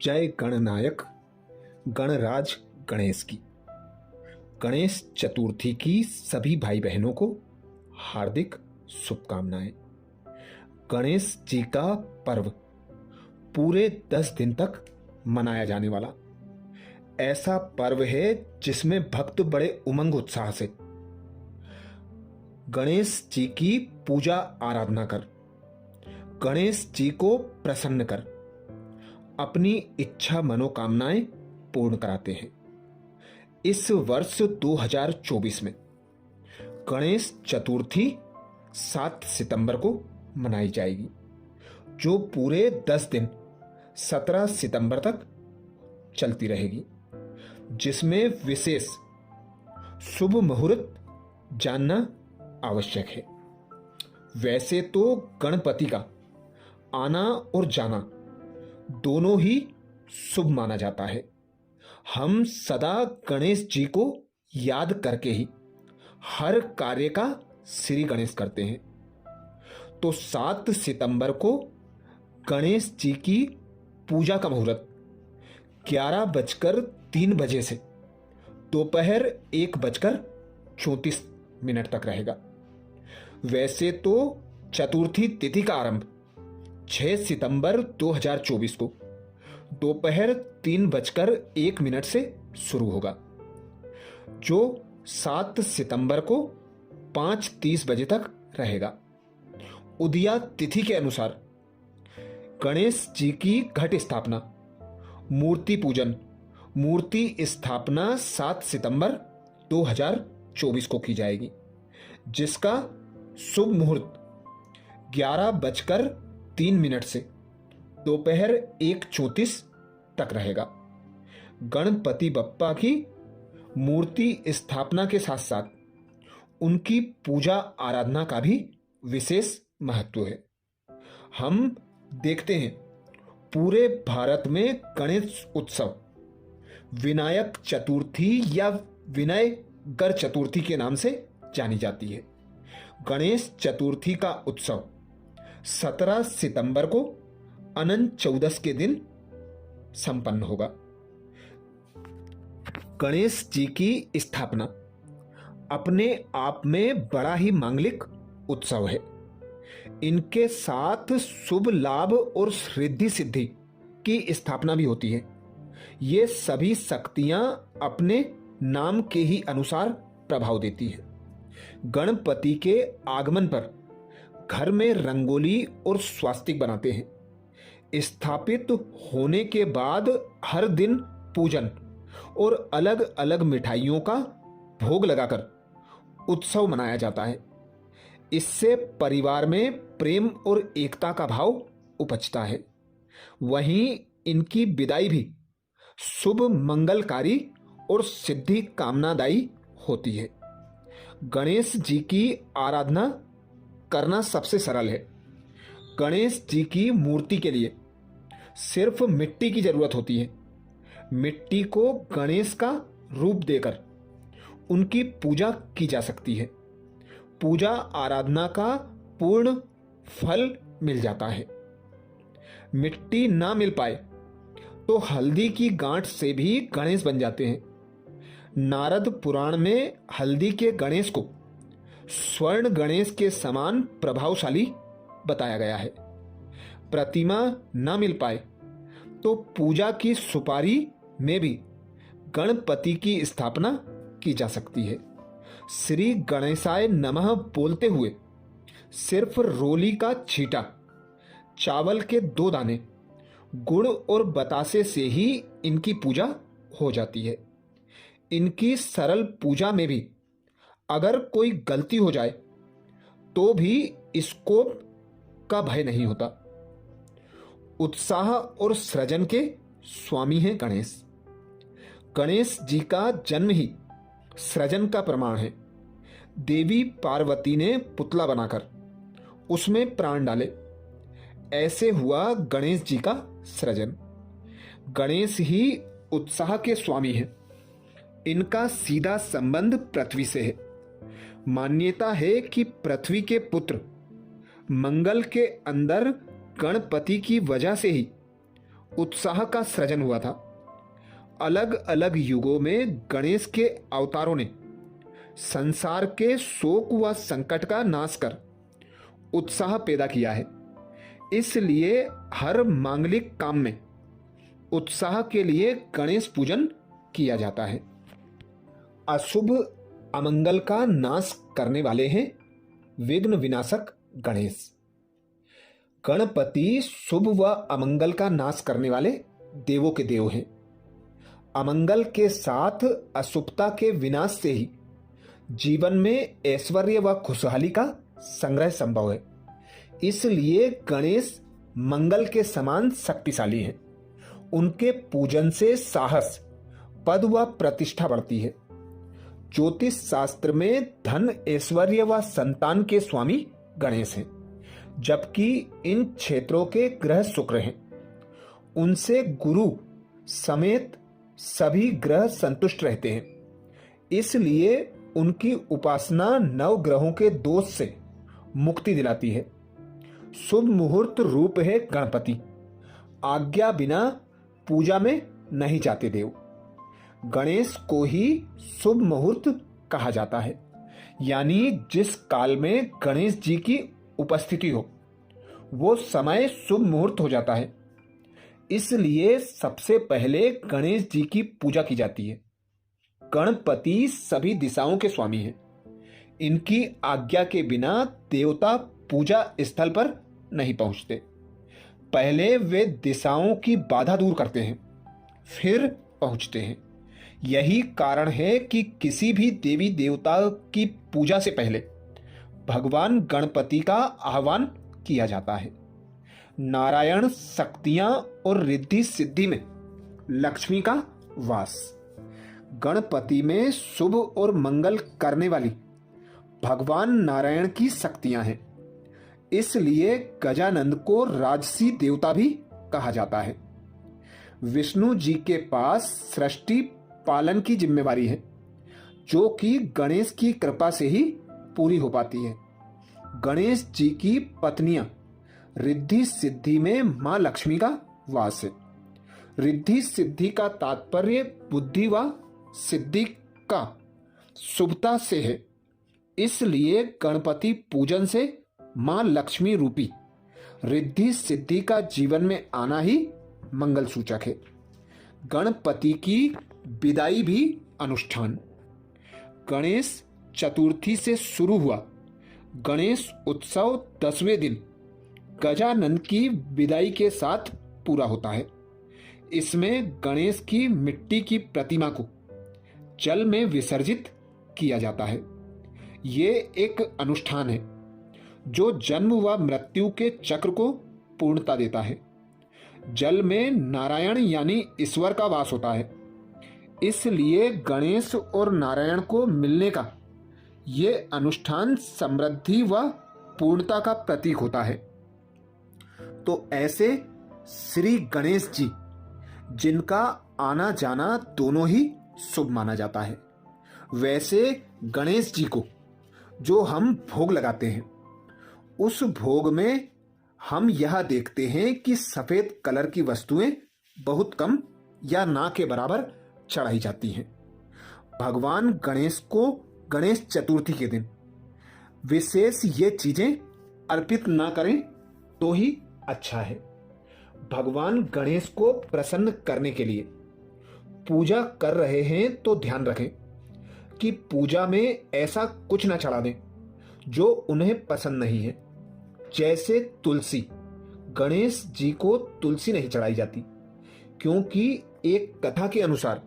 जय गणनायक गणराज गणेश की। गणेश चतुर्थी की सभी भाई बहनों को हार्दिक शुभकामनाएं। गणेश जी का पर्व पूरे 10 दिन तक मनाया जाने वाला ऐसा पर्व है जिसमें भक्त बड़े उमंग उत्साह से गणेश जी की पूजा आराधना कर, गणेश जी को प्रसन्न कर अपनी इच्छा मनोकामनाएं पूर्ण कराते हैं। इस वर्ष 2024 में गणेश चतुर्थी 7 सितंबर को मनाई जाएगी, जो पूरे 10 दिन 17 सितंबर तक चलती रहेगी, जिसमें विशेष शुभ मुहूर्त जानना आवश्यक है। वैसे तो गणपति का आना और जाना दोनों ही शुभ माना जाता है। हम सदा गणेश जी को याद करके ही हर कार्य का श्री गणेश करते हैं। तो 7 सितंबर को गणेश जी की पूजा का मुहूर्त 11:03 से दोपहर 1:34 तक रहेगा। वैसे तो चतुर्थी तिथि का आरंभ 6 सितंबर 2024 को दोपहर 3:01 से शुरू होगा, जो 7 सितंबर को 5:30 बजे तक रहेगा। उदया तिथि के अनुसार गणेश जी की घट स्थापना, मूर्ति पूजन, मूर्ति स्थापना 7 सितंबर 2024 को की जाएगी, जिसका शुभ मुहूर्त 11:03 से दोपहर 1:34 तक रहेगा। गणपति बप्पा की मूर्ति स्थापना के साथ साथ उनकी पूजा आराधना का भी विशेष महत्व है। हम देखते हैं पूरे भारत में गणेश उत्सव विनायक चतुर्थी या विनायकर चतुर्थी के नाम से जानी जाती है। गणेश चतुर्थी का उत्सव 17 सितंबर को अनंत चौदस के दिन संपन्न होगा। गणेश जी की स्थापना अपने आप में बड़ा ही मांगलिक उत्सव है। इनके साथ शुभ लाभ और रिद्धि सिद्धि की स्थापना भी होती है। ये सभी शक्तियां अपने नाम के ही अनुसार प्रभाव देती है। गणपति के आगमन पर घर में रंगोली और स्वास्तिक बनाते हैं। स्थापित होने के बाद हर दिन पूजन और अलग अलग मिठाइयों का भोग लगाकर उत्सव मनाया जाता है। इससे परिवार में प्रेम और एकता का भाव उपजता है। वहीं इनकी विदाई भी शुभ मंगलकारी और सिद्धि कामनादायी होती है। गणेश जी की आराधना करना सबसे सरल है। गणेश जी की मूर्ति के लिए सिर्फ मिट्टी की जरूरत होती है। मिट्टी को गणेश का रूप देकर उनकी पूजा की जा सकती है। पूजा आराधना का पूर्ण फल मिल जाता है। मिट्टी ना मिल पाए तो हल्दी की गांठ से भी गणेश बन जाते हैं। नारद पुराण में हल्दी के गणेश को स्वर्ण गणेश के समान प्रभावशाली बताया गया है। प्रतिमा ना मिल पाए तो पूजा की सुपारी में भी गणपति की स्थापना की जा सकती है। श्री गणेशाय नमः बोलते हुए सिर्फ रोली का छींटा, चावल के 2 दाने, गुड़ और बतासे से ही इनकी पूजा हो जाती है। इनकी सरल पूजा में भी अगर कोई गलती हो जाए तो भी इसको का भय नहीं होता। उत्साह और सृजन के स्वामी हैं गणेश। गणेश जी का जन्म ही सृजन का प्रमाण है। देवी पार्वती ने पुतला बनाकर उसमें प्राण डाले, ऐसे हुआ गणेश जी का सृजन। गणेश ही उत्साह के स्वामी हैं। इनका सीधा संबंध पृथ्वी से है। मान्यता है कि पृथ्वी के पुत्र मंगल के अंदर गणपति की वजह से ही उत्साह का सृजन हुआ था। अलग अलग युगों में गणेश के अवतारों ने संसार के शोक व संकट का नाश कर उत्साह पैदा किया है। इसलिए हर मांगलिक काम में उत्साह के लिए गणेश पूजन किया जाता है। अशुभ अमंगल का नाश करने वाले हैं विघ्न विनाशक गणेश। गणपति शुभ व अमंगल का नाश करने वाले देवों के देव हैं। अमंगल के साथ अशुभता के विनाश से ही जीवन में ऐश्वर्य व खुशहाली का संग्रह संभव है। इसलिए गणेश मंगल के समान शक्तिशाली हैं। उनके पूजन से साहस, पद व प्रतिष्ठा बढ़ती है। ज्योतिष शास्त्र में धन, ऐश्वर्य व संतान के स्वामी गणेश हैं, जबकि इन क्षेत्रों के ग्रह शुक्र हैं। उनसे गुरु समेत सभी ग्रह संतुष्ट रहते हैं। इसलिए उनकी उपासना नव ग्रहों के दोष से मुक्ति दिलाती है। शुभ मुहूर्त रूप है गणपति। आज्ञा बिना पूजा में नहीं जाते देव। गणेश को ही शुभ मुहूर्त कहा जाता है, यानी जिस काल में गणेश जी की उपस्थिति हो वो समय शुभ मुहूर्त हो जाता है। इसलिए सबसे पहले गणेश जी की पूजा की जाती है। गणपति सभी दिशाओं के स्वामी हैं। इनकी आज्ञा के बिना देवता पूजा स्थल पर नहीं पहुंचते। पहले वे दिशाओं की बाधा दूर करते हैं, फिर पहुंचते हैं। यही कारण है कि किसी भी देवी देवता की पूजा से पहले भगवान गणपति का आह्वान किया जाता है। नारायण शक्तियां और रिद्धि सिद्धि में लक्ष्मी का वास। गणपति में शुभ और मंगल करने वाली भगवान नारायण की शक्तियां हैं। इसलिए गजानंद को राजसी देवता भी कहा जाता है। विष्णु जी के पास सृष्टि पालन की जिम्मेवारी है, जो कि गणेश की कृपा से ही पूरी हो पाती है। गणेश जी की पत्नियां रिद्धि सिद्धि में मां लक्ष्मी का वास है। रिद्धि सिद्धि का तात्पर्य बुद्धि व सिद्धि का शुभता से है। इसलिए गणपति पूजन से मां लक्ष्मी रूपी रिद्धि सिद्धि का जीवन में आना ही मंगल सूचक है। गणपति की विदाई भी अनुष्ठान। गणेश चतुर्थी से शुरू हुआ गणेश उत्सव 10वें दिन गजानन की विदाई के साथ पूरा होता है। इसमें गणेश की मिट्टी की प्रतिमा को जल में विसर्जित किया जाता है। ये एक अनुष्ठान है जो जन्म व मृत्यु के चक्र को पूर्णता देता है। जल में नारायण यानी ईश्वर का वास होता है। इसलिए गणेश और नारायण को मिलने का ये अनुष्ठान समृद्धि व पूर्णता का प्रतीक होता है। तो ऐसे श्री गणेश जी, जिनका आना जाना दोनों ही शुभ माना जाता है, वैसे गणेश जी को जो हम भोग लगाते हैं, उस भोग में हम यह देखते हैं कि सफेद कलर की वस्तुएं बहुत कम या ना के बराबर चढ़ाई जाती हैं। भगवान गणेश को गणेश चतुर्थी के दिन विशेष ये चीजें अर्पित ना करें तो ही अच्छा है। भगवान गणेश को प्रसन्न करने के लिए पूजा कर रहे हैं तो ध्यान रखें कि पूजा में ऐसा कुछ ना चढ़ा दें जो उन्हें पसंद नहीं है। जैसे तुलसी, गणेश जी को तुलसी नहीं चढ़ाई जाती, क्योंकि एक कथा के अनुसार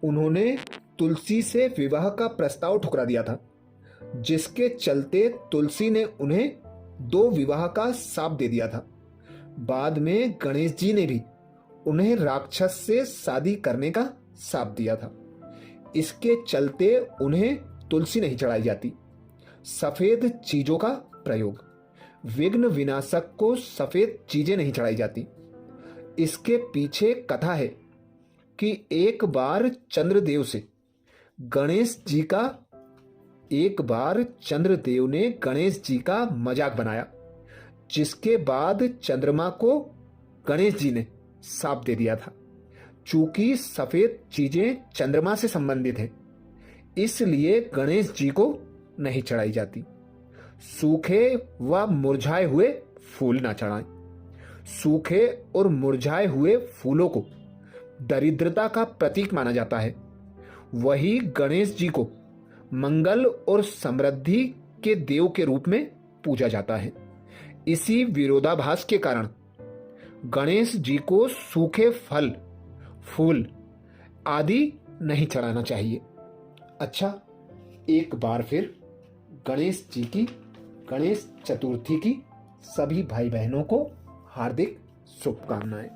उन्होंने तुलसी से विवाह का प्रस्ताव ठुकरा दिया था, जिसके चलते तुलसी ने उन्हें 2 विवाह का शाप दे दिया था। बाद में गणेश जी ने भी उन्हें राक्षस से शादी करने का शाप दिया था। इसके चलते उन्हें तुलसी नहीं चढ़ाई जाती। सफेद चीजों का प्रयोग। विघ्न विनाशक को सफेद चीजें नहीं चढ़ाई जाती। इसके पीछे कथा है कि एक बार चंद्रदेव ने गणेश जी का मजाक बनाया, जिसके बाद चंद्रमा को गणेश जी ने साफ दे दिया था। चूंकि सफेद चीजें चंद्रमा से संबंधित हैं, इसलिए गणेश जी को नहीं चढ़ाई जाती। सूखे व मुरझाए हुए फूल ना चढ़ाएं। सूखे और मुरझाए हुए फूलों को दरिद्रता का प्रतीक माना जाता है। वही गणेश जी को मंगल और समृद्धि के देव के रूप में पूजा जाता है। इसी विरोधाभास के कारण गणेश जी को सूखे फल, फूल आदि नहीं चढ़ाना चाहिए। अच्छा, एक बार फिर गणेश जी की गणेश चतुर्थी की सभी भाई बहनों को हार्दिक शुभकामनाएं।